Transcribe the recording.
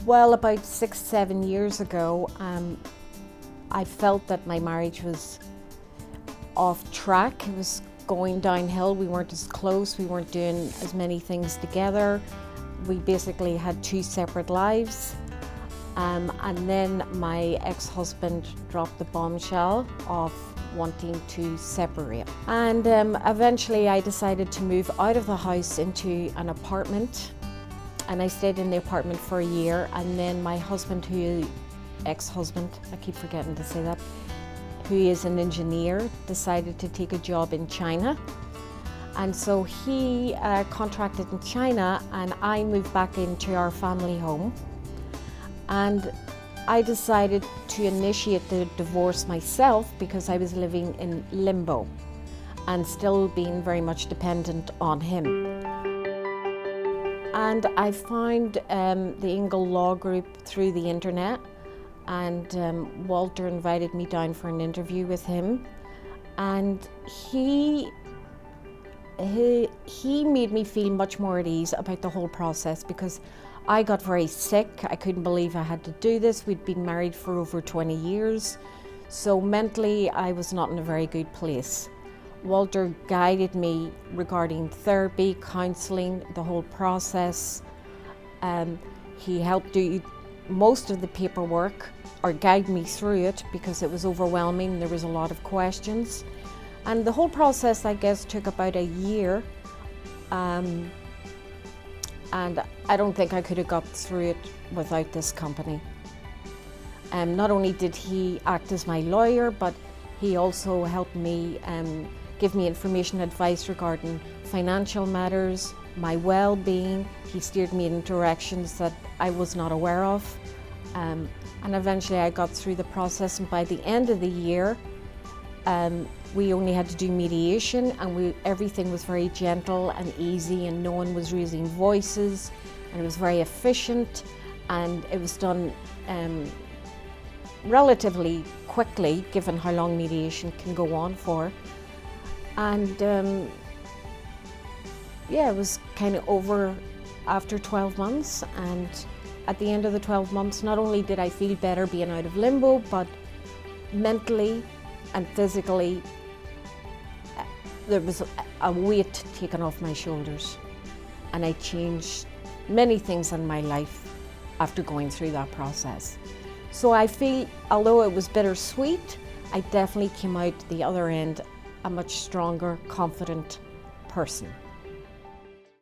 Well, about 6-7 years ago, I felt that my marriage was off track. It was going downhill. We weren't as close. We weren't doing as many things together. We basically had two separate lives. And then my ex-husband dropped the bombshell of wanting to separate. And eventually I decided to move out of the house into an apartment. And I stayed in the apartment for a year, and then my husband, ex-husband, I keep forgetting to say that, who is an engineer, decided to take a job in China. And so he contracted in China, and I moved back into our family home. And I decided to initiate the divorce myself because I was living in limbo and still being very much dependent on him. And I found the Engel Law Group through the internet, and Walter invited me down for an interview with him, and he made me feel much more at ease about the whole process, because I got very sick. I couldn't believe I had to do this. We'd been married for over 20 years, so mentally I was not in a very good place. Walter guided me regarding therapy, counselling, the whole process. He helped do most of the paperwork, or guide me through it, because it was overwhelming. There was a lot of questions. And the whole process, I guess, took about a year. And I don't think I could have got through it without this company. Not only did he act as my lawyer, but he also helped me give me information, advice regarding financial matters, my well-being. He steered me in directions that I was not aware of. And eventually I got through the process, and by the end of the year, we only had to do mediation, and everything was very gentle and easy, and no one was raising voices, and it was very efficient, and it was done relatively quickly, given how long mediation can go on for. And yeah, it was kind of over after 12 months, and at the end of the 12 months, not only did I feel better being out of limbo, but mentally and physically, there was a weight taken off my shoulders, and I changed many things in my life after going through that process. So I feel, although it was bittersweet, I definitely came out the other end a much stronger, confident person.